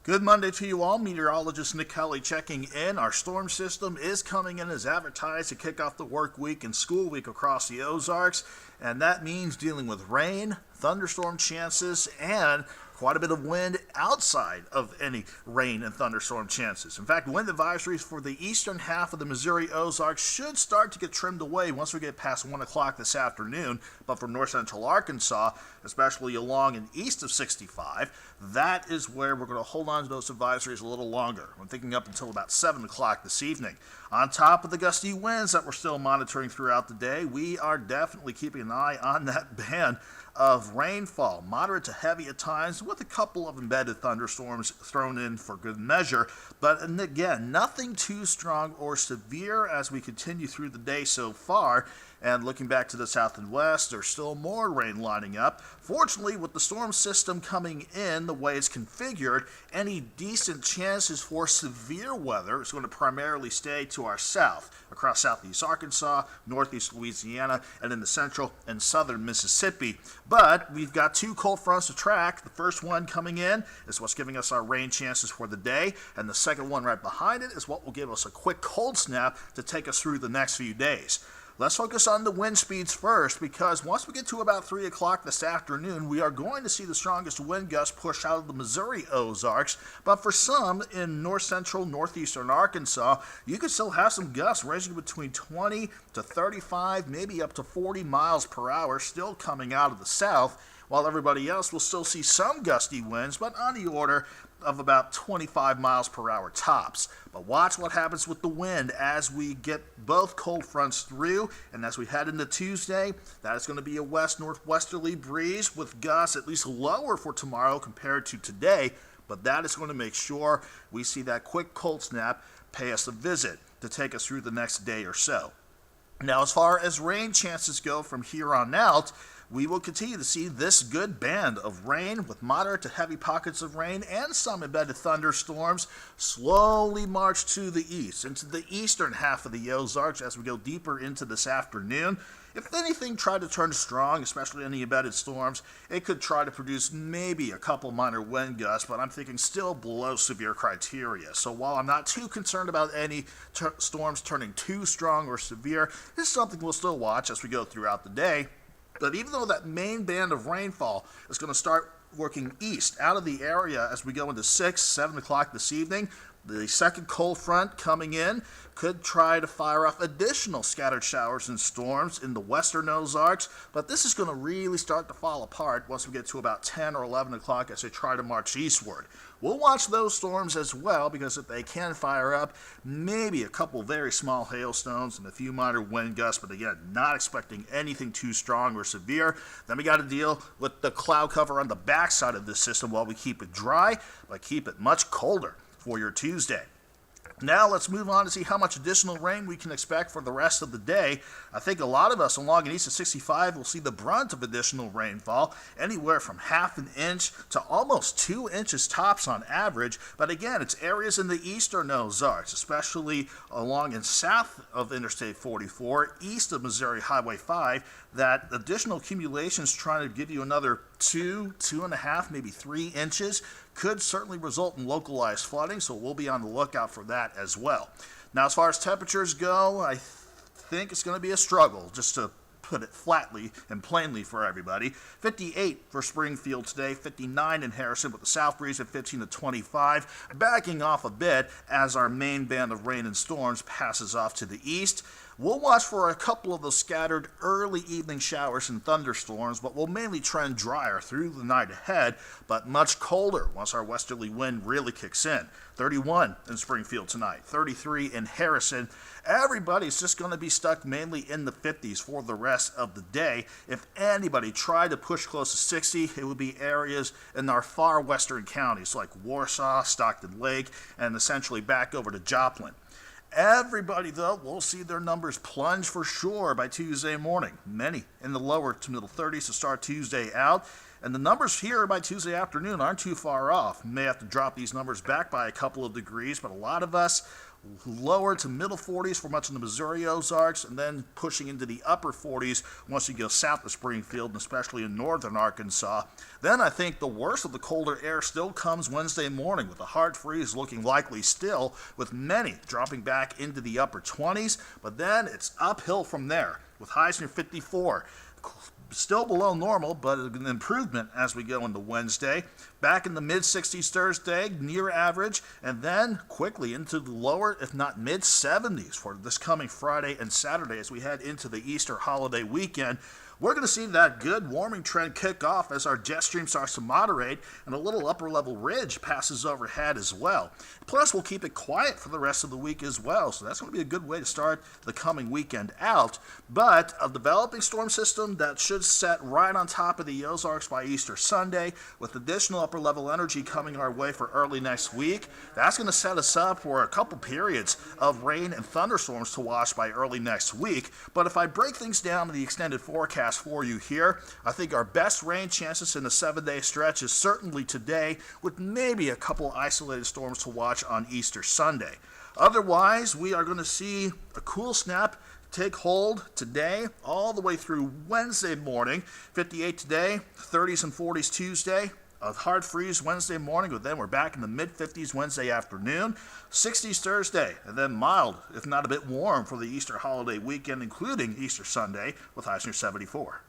Good Monday to you all. Meteorologist Nick Kelly checking in. Our storm system is coming in as advertised to kick off the work week and school week across the Ozarks, and that means dealing with rain, thunderstorm chances, and quite a bit of wind outside of any rain and thunderstorm chances. In fact, wind advisories for the eastern half of the Missouri Ozarks should start to get trimmed away once we get past 1 o'clock this afternoon. But for north central Arkansas, especially along and east of 65, that is where we're going to hold on to those advisories a little longer. I'm thinking up until about 7 o'clock this evening. On top of the gusty winds that we're still monitoring throughout the day, we are definitely keeping an eye on that band of rainfall, moderate to heavy at times, with a couple of embedded thunderstorms thrown in for good measure. But again, nothing too strong or severe as we continue through the day so far. And looking back to the south and west, there's still more rain lining up. Fortunately, with the storm system coming in the way it's configured, any decent chances for severe weather is going to primarily stay to our south, across southeast Arkansas, northeast Louisiana, and in the central and southern Mississippi. But we've got two cold fronts to track. The first one coming in is what's giving us our rain chances for the day, and the second one right behind it is what will give us a quick cold snap to take us through the next few days. Let's focus on the wind speeds first, because once we get to about 3 o'clock this afternoon, we are going to see the strongest wind gusts push out of the Missouri Ozarks. But for some in north central, northeastern Arkansas, you could still have some gusts ranging between 20 to 35, maybe up to 40 miles per hour still coming out of the south, while everybody else will still see some gusty winds, but on the order of about 25 miles per hour tops. But watch what happens with the wind as we get both cold fronts through, and as we head into Tuesday, that is going to be a west-northwesterly breeze with gusts at least lower for tomorrow compared to today, but that is going to make sure we see that quick cold snap pay us a visit to take us through the next day or so. Now, as far as rain chances go from here on out, we will continue to see this good band of rain with moderate to heavy pockets of rain and some embedded thunderstorms slowly march to the east, into the eastern half of the Ozarks as we go deeper into this afternoon. If anything tried to turn strong, especially any embedded storms, it could try to produce maybe a couple minor wind gusts, but I'm thinking still below severe criteria. So while I'm not too concerned about any storms turning too strong or severe, this is something we'll still watch as we go throughout the day. But even though that main band of rainfall is going to start working east out of the area as we go into 6, 7 o'clock this evening, the second cold front coming in could try to fire off additional scattered showers and storms in the western Ozarks, but this is going to really start to fall apart once we get to about 10 or 11 o'clock as they try to march eastward. We'll watch those storms as well, because if they can fire up, maybe a couple very small hailstones and a few minor wind gusts, but again, not expecting anything too strong or severe. Then we got to deal with the cloud cover on the backside of this system while we keep it dry, but keep it much colder for your Tuesday. Now let's move on to see how much additional rain we can expect for the rest of the day. I think a lot of us along and east of 65 will see the brunt of additional rainfall, anywhere from half an inch to almost 2 inches tops on average. But again, it's areas in the eastern Ozarks, especially along and south of Interstate 44, east of Missouri Highway 5, that additional accumulations trying to give you another 2.5, maybe 3 inches could certainly result in localized flooding, so we'll be on the lookout for that as well. Now, as far as temperatures go, I think it's going to be a struggle, just to put it flatly and plainly for everybody. 58 for Springfield today, 59 in Harrison with the south breeze at 15 to 25, backing off a bit as our main band of rain and storms passes off to the east. We'll watch for a couple of those scattered early evening showers and thunderstorms, but we'll mainly trend drier through the night ahead, but much colder once our westerly wind really kicks in. 31 in Springfield tonight, 33 in Harrison. Everybody's just going to be stuck mainly in the 50s for the rest of the day. If anybody tried to push close to 60, it would be areas in our far western counties like Warsaw, Stockton Lake, and essentially back over to Joplin. Everybody, though, will see their numbers plunge for sure by Tuesday morning. Many in the lower to middle 30s to start Tuesday out. And the numbers here by Tuesday afternoon aren't too far off. May have to drop these numbers back by a couple of degrees, but a lot of us lower to middle 40s for much of the Missouri Ozarks, and then pushing into the upper 40s once you go south of Springfield, and especially in northern Arkansas. Then I think the worst of the colder air still comes Wednesday morning, with a hard freeze looking likely still, with many dropping back into the upper 20s, but then it's uphill from there, with highs near 54. Still below normal, but an improvement as we go into Wednesday. Back in the mid-60s Thursday, near average, and then quickly into the lower, if not mid-70s for this coming Friday and Saturday as we head into the Easter holiday weekend. We're going to see that good warming trend kick off as our jet stream starts to moderate and a little upper level ridge passes overhead as well. Plus, we'll keep it quiet for the rest of the week as well, so that's going to be a good way to start the coming weekend out. But a developing storm system that should set right on top of the Ozarks by Easter Sunday, with additional upper level energy coming our way for early next week. That's going to set us up for a couple periods of rain and thunderstorms to watch by early next week. But if I break things down to the extended forecast for you here, I think our best rain chances in the 7-day stretch is certainly today, with maybe a couple isolated storms to watch on Easter Sunday. Otherwise, we are going to see a cool snap take hold today all the way through Wednesday morning. 58 today, 30s and 40s Tuesday. A hard freeze Wednesday morning, but then we're back in the mid-50s Wednesday afternoon. 60s Thursday, and then mild, if not a bit warm, for the Easter holiday weekend, including Easter Sunday, with highs near 74.